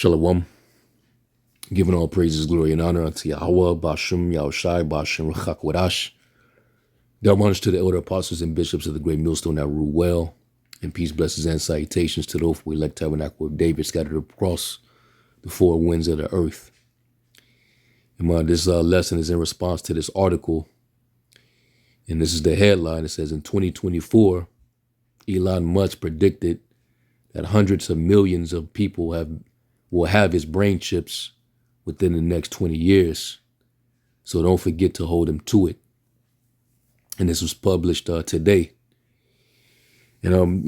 Shalom. Giving all praises, glory, and honor unto Yahweh, Bashem, Yahushai, Bashem, Rachak Wadash. Double honors to the elder apostles and bishops of the great millstone that rule well. And peace, blessings, and salutations to those who elect tabernacle of David scattered across the four winds of the earth. And this lesson is in response to this article. And this is the headline. It says, in 2024, Elon Musk predicted that hundreds of millions of people will have his brain chips within the next 20 years. So don't forget to hold him to it. And this was published today. And,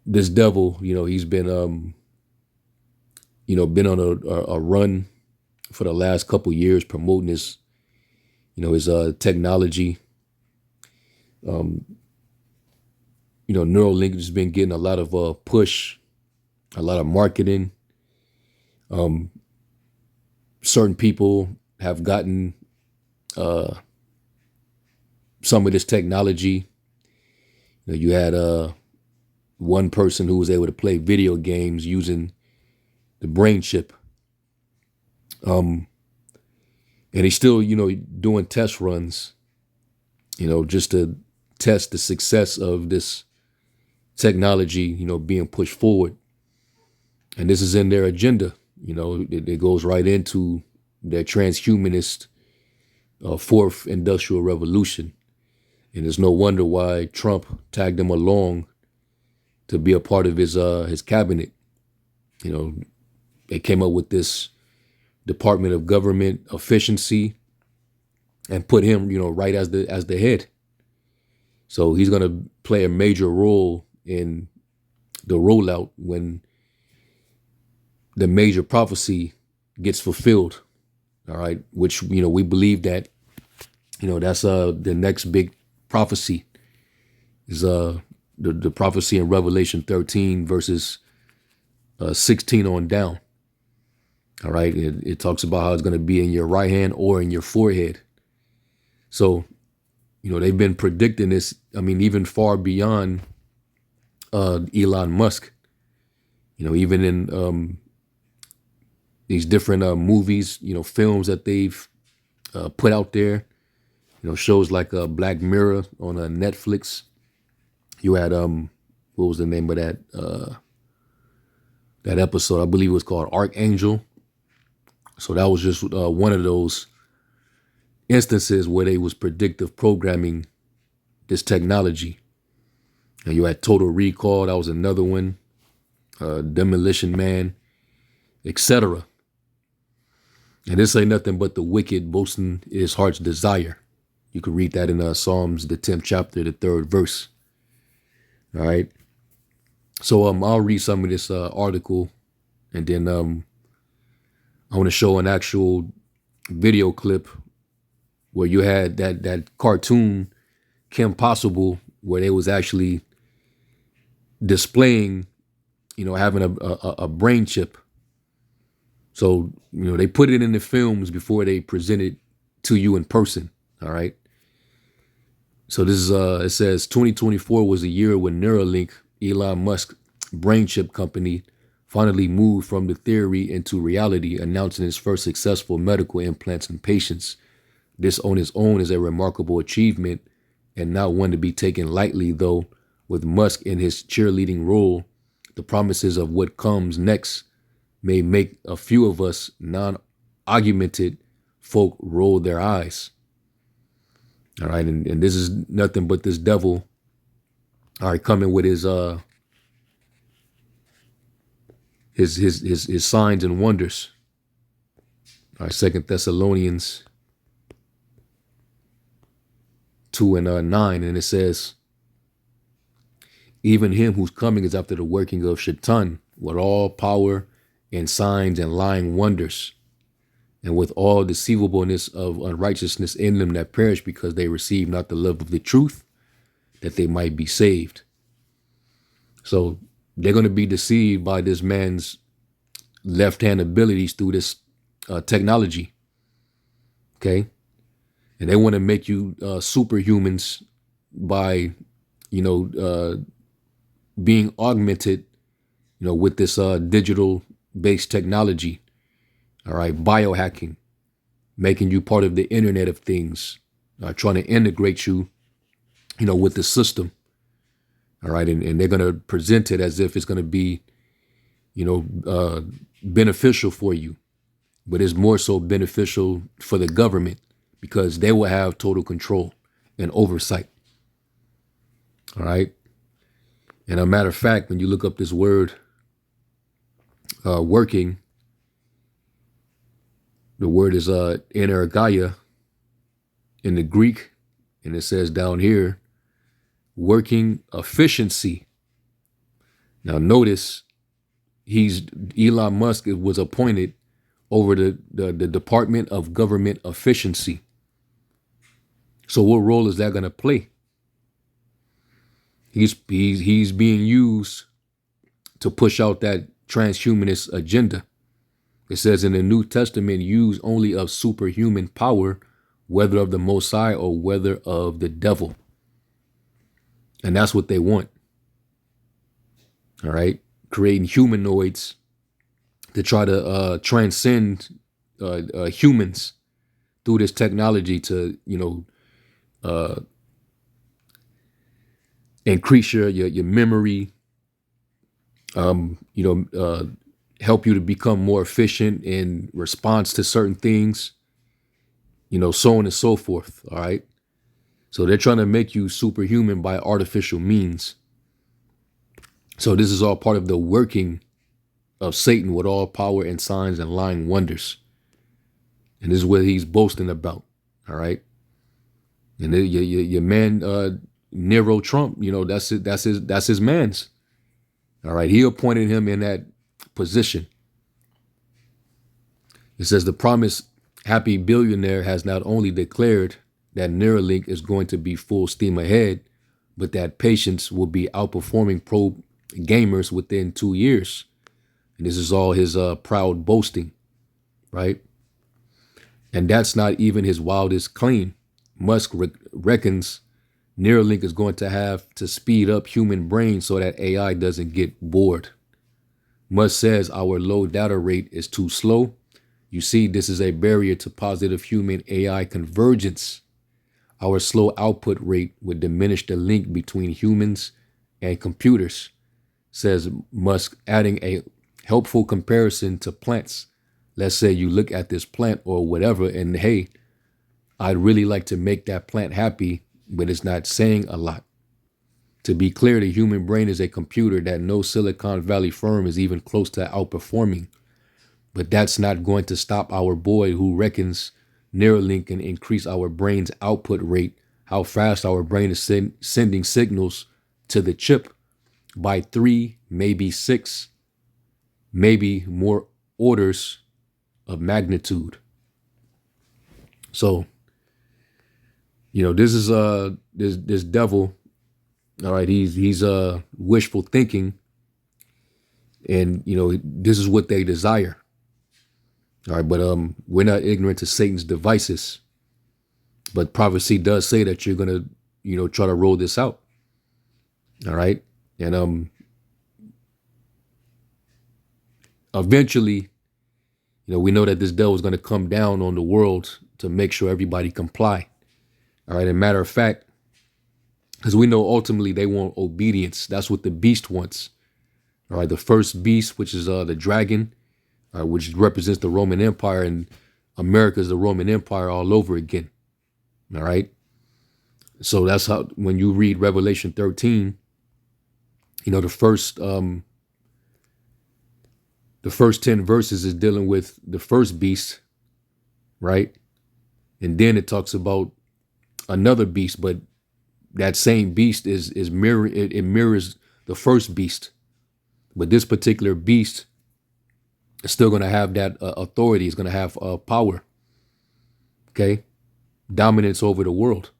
this devil, he's been, been on a run for the last couple years promoting his, his technology. Neuralink has been getting a lot of push, a lot of marketing. Certain people have gotten some of this technology. You had one person who was able to play video games using the brain chip. And he's still, doing test runs, just to test the success of this technology, being pushed forward. And this is in their agenda. It goes right into their transhumanist fourth industrial revolution. And it's no wonder why Trump tagged him along to be a part of his cabinet. They came up with this Department of Government Efficiency and put him, right as the head. So he's going to play a major role in the rollout when the major prophecy gets fulfilled. All right. Which, we believe that, that's the next big prophecy is the prophecy in Revelation 13 verses 16 on down. All right. It talks about how it's going to be in your right hand or in your forehead. So, they've been predicting this. Even far beyond Elon Musk, even in these different movies, films that they've put out there, shows like Black Mirror on Netflix. You had, what was the name of that episode? I believe it was called Archangel. So that was just one of those instances where they was predictive programming this technology. And you had Total Recall. That was another one. Demolition Man, etc. And this ain't nothing but the wicked boasting his heart's desire. You can read that in Psalms, the 10th chapter, the 3rd verse. All right. So I'll read some of this article, and then I want to show an actual video clip where you had that cartoon Kim Possible, where they was actually displaying, having a brain chip. So, they put it in the films before they present it to you in person. All right. So this is, it says 2024 was a year when Neuralink, Elon Musk brain chip company, finally moved from the theory into reality, announcing its first successful medical implants in patients. This on its own is a remarkable achievement and not one to be taken lightly, though, with Musk in his cheerleading role, the promises of what comes next may make a few of us non-argumented folk roll their eyes. All right, and this is nothing but this devil, all right, coming with his signs and wonders. All right, 2 Thessalonians 2 and 9, and it says, even him whose coming is after the working of Shaitan, with all power and signs and lying wonders, and with all deceivableness of unrighteousness in them that perish, because they receive not the love of the truth, that they might be saved. So they're going to be deceived by this man's left-hand abilities through this technology. Okay. And they want to make you superhumans by, being augmented with this digital based technology. All right, biohacking, making you part of the Internet of Things, trying to integrate you, with the system. All right, and they're going to present it as if it's going to be, beneficial for you, but it's more so beneficial for the government because they will have total control and oversight. All right. And a matter of fact, when you look up this word, working, the word is energeia in the Greek, and it says down here, working efficiency. Now notice Elon Musk was appointed over the Department of Government Efficiency. So what role is that going to play? He's being used to push out that transhumanist agenda. It says in the New Testament, use only of superhuman power, whether of the Most High or whether of the devil. And that's what they want. All right. Creating humanoids to try to transcend humans through this technology to, increase your memory, help you to become more efficient in response to certain things, so on and so forth. All right. So they're trying to make you superhuman by artificial means. So this is all part of the working of Satan with all power and signs and lying wonders. And this is what he's boasting about. All right. And your man, Nero Trump, that's it. That's his man's. All right. He appointed him in that position. It says the promised happy billionaire has not only declared that Neuralink is going to be full steam ahead, but that patients will be outperforming pro gamers within 2 years. And this is all his proud boasting, right? And that's not even his wildest claim. Musk reckons Neuralink is going to have to speed up human brains so that AI doesn't get bored. Musk says our low data rate is too slow. You see, this is a barrier to positive human AI convergence. Our slow output rate would diminish the link between humans and computers, says Musk, adding a helpful comparison to plants. Let's say you look at this plant or whatever, and hey, I'd really like to make that plant happy, but it's not saying a lot. To be clear, the human brain is a computer that no Silicon Valley firm is even close to outperforming. But that's not going to stop our boy who reckons Neuralink can increase our brain's output rate, how fast our brain is sending signals to the chip, by 3, maybe 6, maybe more orders of magnitude. So, this is this devil. All right, he's wishful thinking, and this is what they desire. All right, but we're not ignorant to Satan's devices. But prophecy does say that you're gonna, try to roll this out. All right, and eventually, we know that this devil is gonna come down on the world to make sure everybody comply. All right, and matter of fact, because we know ultimately they want obedience. That's what the beast wants. All right, the first beast, which is the dragon, which represents the Roman Empire, and America is the Roman Empire all over again. All right. So that's how, when you read Revelation 13, the first 10 verses is dealing with the first beast, right? And then it talks about another beast, but that same beast it mirrors the first beast. But this particular beast is still going to have that authority. It's going to have power. Okay. Dominance over the world.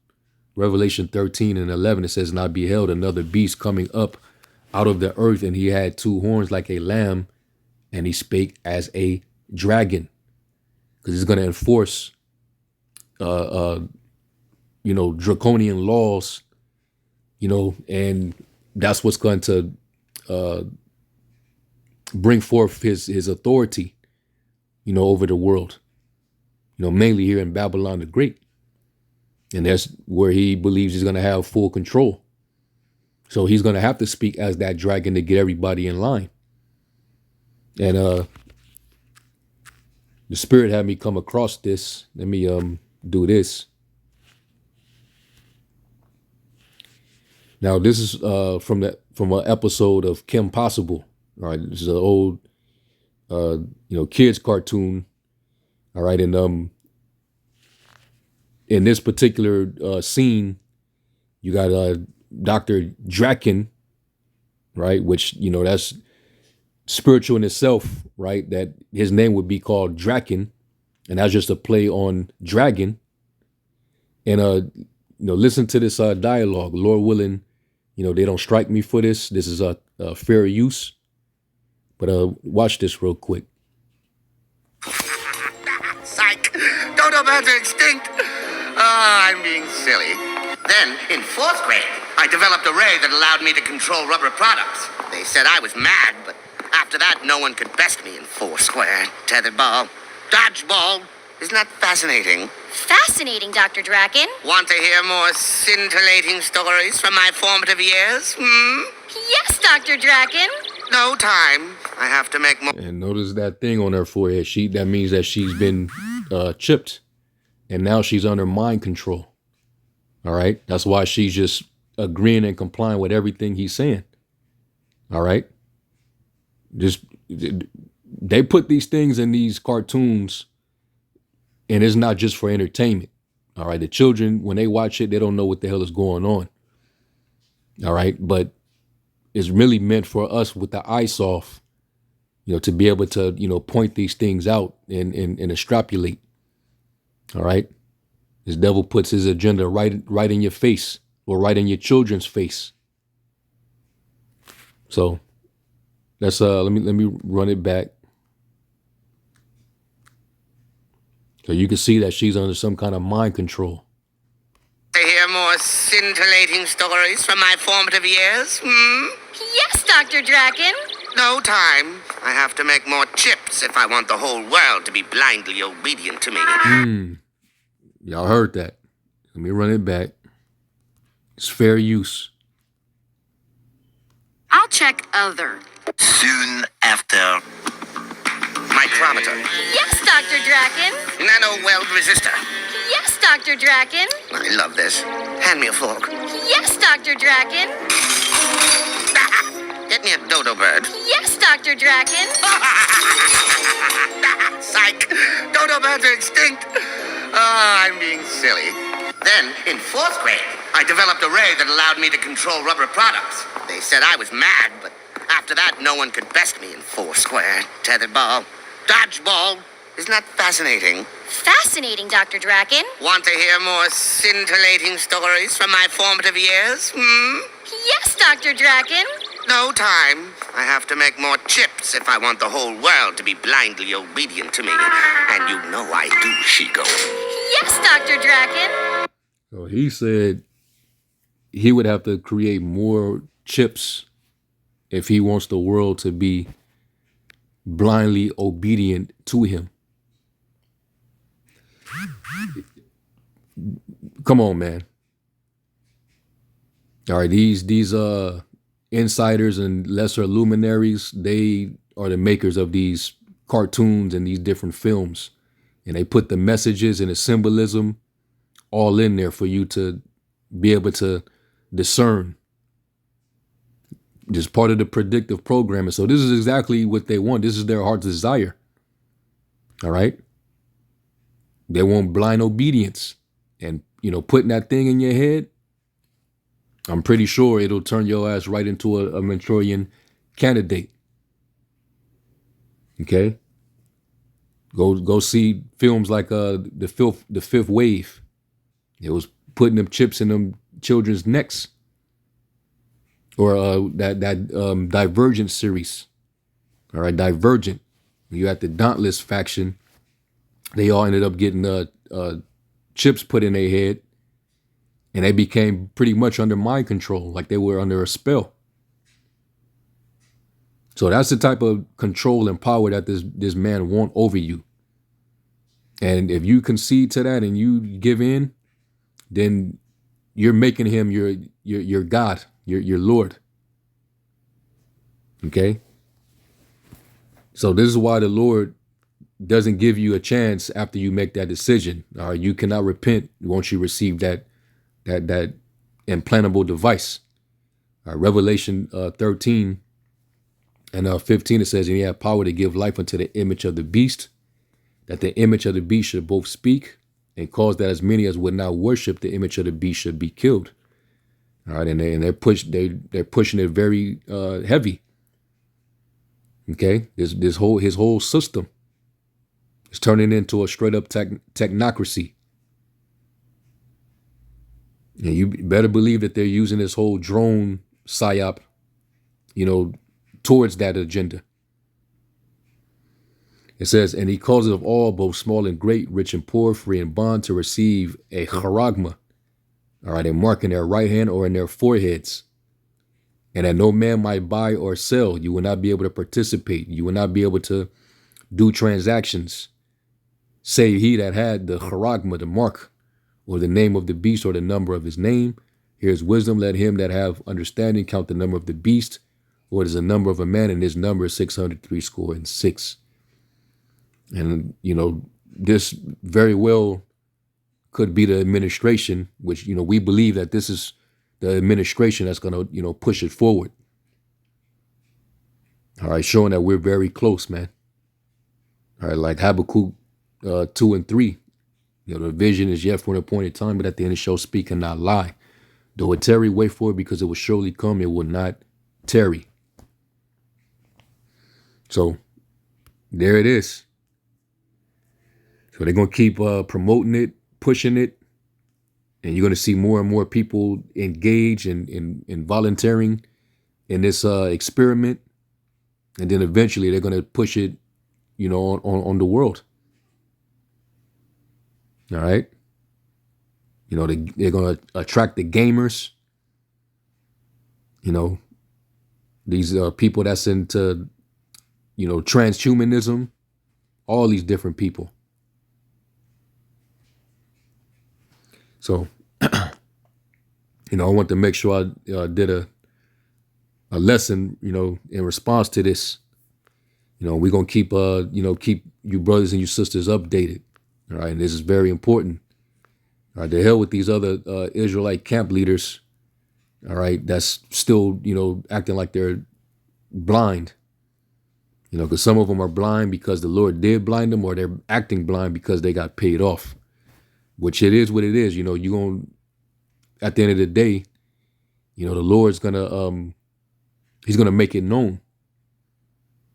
Revelation 13 and 11, it says, and I beheld another beast coming up out of the earth, and he had 2 horns like a lamb, and he spake as a dragon. Because he's going to enforce, draconian laws, and that's what's going to bring forth his authority, over the world, mainly here in Babylon the Great. And that's where he believes he's going to have full control. So he's going to have to speak as that dragon to get everybody in line. And the Spirit had me come across this. Let me do this. Now, this is from an episode of Kim Possible. All right, this is an old kids cartoon. All right, and in this particular scene, you got Dr. Draken, right? Which that's spiritual in itself, right? That his name would be called Draken, and that's just a play on dragon. And listen to this dialogue. Lord willing, they don't strike me for this. This is a fair use. But watch this real quick. Psych! Dodo birds are extinct. Oh, I'm being silly. Then, in 4th grade, I developed a ray that allowed me to control rubber products. They said I was mad, but after that, no one could best me in Foursquare, tetherball, dodgeball. Isn't that fascinating? Fascinating, Dr. Draken. Want to hear more scintillating stories from my formative years? Yes, Dr. Draken. No time. I have to make more. And notice that thing on her forehead. That means that she's been chipped, and now she's under mind control. All right, that's why she's just agreeing and complying with everything he's saying. All right, they put these things in these cartoons, and it's not just for entertainment. All right, the children, when they watch it, they don't know what the hell is going on. All right, but it's really meant for us with the eyes off, to be able to, point these things out and extrapolate. All right. This devil puts his agenda right in your face, or right in your children's face. So let's let me run it back. So you can see that she's under some kind of mind control. To hear more scintillating stories from my formative years? Yes, Dr. Draken. No time. I have to make more chips if I want the whole world to be blindly obedient to me. Y'all heard that. Let me run it back. It's fair use. I'll check other. Soon after. Micrometer. Yes, Dr. Draken. Nano-weld resistor. Yes, Dr. Draken. I love this. Hand me a fork. Yes, Dr. Draken. Get me a dodo bird. Yes, Dr. Draken. Psych! Dodo birds are extinct. Oh, I'm being silly. Then, in 4th grade, I developed a ray that allowed me to control rubber products. They said I was mad, but after that, no one could best me in Foursquare, tetherball, dodgeball. Isn't that fascinating? Fascinating, Dr. Draken. Want to hear more scintillating stories from my formative years? Yes, Dr. Draken. No time. I have to make more chips if I want the whole world to be blindly obedient to me. And you know I do, Shigo. Yes, Dr. Draken. So he said he would have to create more chips if he wants the world to be blindly obedient to him. Come on, man. All right, these insiders and lesser luminaries, they are the makers of these cartoons and these different films. And they put the messages and the symbolism all in there for you to be able to discern. Just part of the predictive programming. So this is exactly what they want. This is their heart's desire. All right. They want blind obedience. And, putting that thing in your head, I'm pretty sure it'll turn your ass right into a Manchurian candidate. Okay? Go see films like the Fifth Wave. It was putting them chips in them children's necks. Or that Divergent series. All right, Divergent. You had the Dauntless faction. They all ended up getting chips put in their head. And they became pretty much under mind control, like they were under a spell. So that's the type of control and power that this man want over you. And if you concede to that and you give in, then you're making him your God, your Lord. Okay? So this is why the Lord doesn't give you a chance after you make that decision. All right, you cannot repent once you receive that implantable device. All right, Revelation 13 and 15, it says, and he had power to give life unto the image of the beast, that the image of the beast should both speak and cause that as many as would not worship the image of the beast should be killed. All right, and they're pushing it very heavy. Okay, his whole system is turning into a straight up technocracy. And you better believe that they're using this whole drone psyop, towards that agenda. It says, and he causes of all, both small and great, rich and poor, free and bond, to receive a charagma, all right, a mark in their right hand or in their foreheads, and that no man might buy or sell. You will not be able to participate. You will not be able to do transactions, save he that had the charagma, the mark, or the name of the beast, or the number of his name. Here's wisdom. Let him that have understanding count the number of the beast, or it is the number of a man, and his number is 666. And, this very well could be the administration, which, we believe that this is the administration that's going to, push it forward. All right, showing that we're very close, man. All right, like Habakkuk 2 and 3. The vision is yet for an appointed time, but at the end it shall speak and not lie. Though it tarry, wait for it, because it will surely come, it will not tarry. So there it is. So they're going to keep promoting it, pushing it, and you're going to see more and more people engage in volunteering in this experiment. And then eventually they're going to push it, on the world. All right. They're going to attract the gamers. These people that's into, transhumanism, all these different people. So, I want to make sure I did a lesson, in response to this. We're going to keep you brothers and you sisters updated. All right. And this is very important. All right. The hell with these other Israelite camp leaders. All right. That's still, acting like they're blind. Because some of them are blind because the Lord did blind them, or they're acting blind because they got paid off. Which it is what it is. You're going to, at the end of the day, the Lord's going to, he's going to make it known.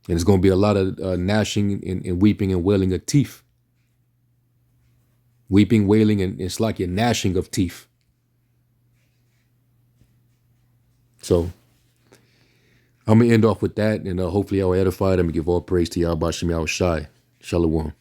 And it's going to be a lot of gnashing and weeping and wailing of teeth. Weeping, wailing, and it's like a gnashing of teeth. So I'm going to end off with that, and hopefully I'll edify them and give all praise to Yahweh Shem Yahushai. Shalom.